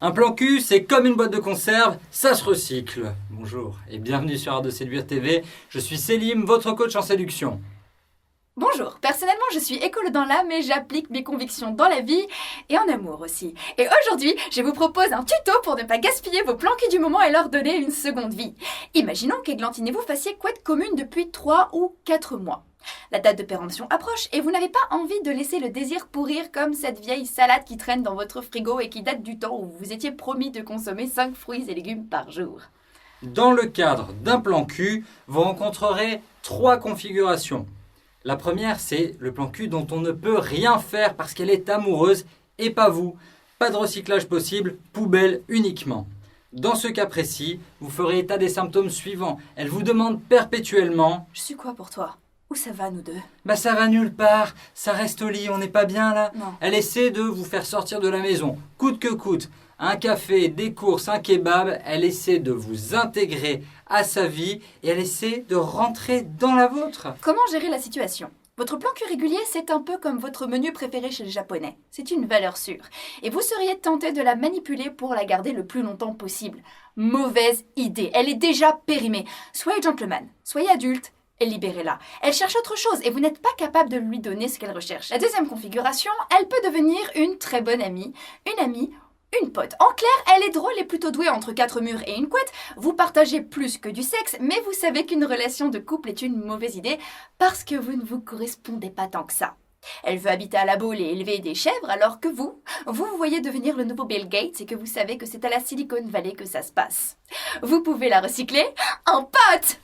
Un plan cul, c'est comme une boîte de conserve, ça se recycle. Bonjour et bienvenue sur Art de Séduire TV. Je suis Selim, votre coach en séduction. Bonjour, personnellement je suis écolo dans l'âme et j'applique mes convictions dans la vie et en amour aussi. Et aujourd'hui, je vous propose un tuto pour ne pas gaspiller vos plans cul du moment et leur donner une seconde vie. Imaginons qu'Églantine et vous fassiez couette commune depuis 3 ou 4 mois. La date de péremption approche et vous n'avez pas envie de laisser le désir pourrir comme cette vieille salade qui traîne dans votre frigo et qui date du temps où vous vous étiez promis de consommer 5 fruits et légumes par jour. Dans le cadre d'un plan cul, vous rencontrerez 3 configurations. La première, c'est le plan cul dont on ne peut rien faire parce qu'elle est amoureuse et pas vous. Pas de recyclage possible, poubelle uniquement. Dans ce cas précis, vous ferez état des symptômes suivants. Elle vous demande perpétuellement: Je suis quoi pour toi? Où ça va nous deux? Bah ça va nulle part, ça reste au lit, on n'est pas bien là. Non. Elle essaie de vous faire sortir de la maison, coûte que coûte. Un café, des courses, un kebab, elle essaie de vous intégrer à sa vie et elle essaie de rentrer dans la vôtre. Comment gérer la situation? Votre plan cul régulier, c'est un peu comme votre menu préféré chez les Japonais. C'est une valeur sûre. Et vous seriez tenté de la manipuler pour la garder le plus longtemps possible. Mauvaise idée. Elle est déjà périmée. Soyez gentleman, soyez adulte et libérez-la. Elle cherche autre chose et vous n'êtes pas capable de lui donner ce qu'elle recherche. La deuxième configuration, elle peut devenir une très bonne amie, une pote. En clair, elle est drôle et plutôt douée entre 4 murs et une couette. Vous partagez plus que du sexe, mais vous savez qu'une relation de couple est une mauvaise idée parce que vous ne vous correspondez pas tant que ça. Elle veut habiter à la Baule et élever des chèvres alors que vous voyez devenir le nouveau Bill Gates et que vous savez que c'est à la Silicon Valley que ça se passe. Vous pouvez la recycler en pote!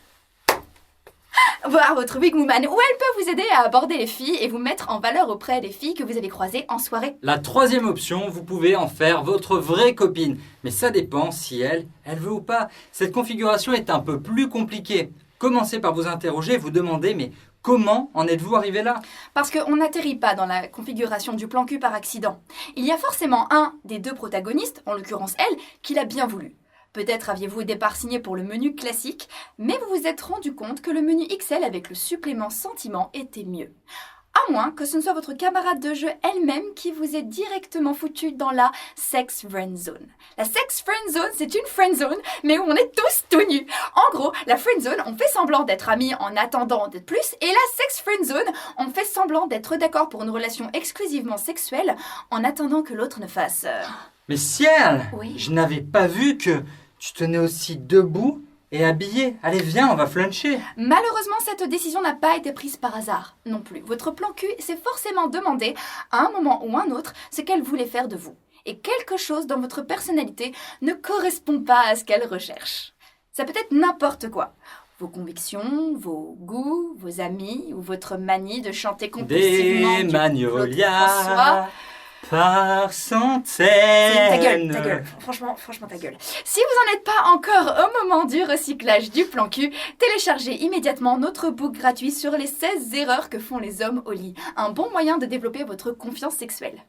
Voir votre Big Woman où elle peut vous aider à aborder les filles et vous mettre en valeur auprès des filles que vous avez croisées en soirée. La troisième option, vous pouvez en faire votre vraie copine. Mais ça dépend si elle veut ou pas. Cette configuration est un peu plus compliquée. Commencez par vous interroger et vous demander: mais comment en êtes-vous arrivé là? Parce qu'on n'atterrit pas dans la configuration du plan cul par accident. Il y a forcément un des deux protagonistes, en l'occurrence elle, qui l'a bien voulu. Peut-être aviez-vous au départ signé pour le menu classique, mais vous vous êtes rendu compte que le menu XL avec le supplément sentiment était mieux. À moins que ce ne soit votre camarade de jeu elle-même qui vous ait directement foutu dans la sex friend zone. La sex friend zone, c'est une friend zone, mais où on est tous tout nus. En gros, la friend zone, on fait semblant d'être amis en attendant d'être plus, et la sex friend zone, on fait semblant d'être d'accord pour une relation exclusivement sexuelle en attendant que l'autre ne fasse... Mais ciel! Oui. Je n'avais pas vu que tu tenais aussi debout et habillé. Allez, viens, on va fluncher. Malheureusement, cette décision n'a pas été prise par hasard non plus. Votre plan cul s'est forcément demandé, à un moment ou un autre, ce qu'elle voulait faire de vous. Et quelque chose dans votre personnalité ne correspond pas à ce qu'elle recherche. Ça peut être n'importe quoi. Vos convictions, vos goûts, vos amis ou votre manie de chanter compulsivement Des du Claude François. magnolias par centaines. Ta gueule, franchement ta gueule. Si vous n'en êtes pas encore au moment du recyclage du plan cul, téléchargez immédiatement notre book gratuit sur les 16 erreurs que font les hommes au lit. Un bon moyen de développer votre confiance sexuelle.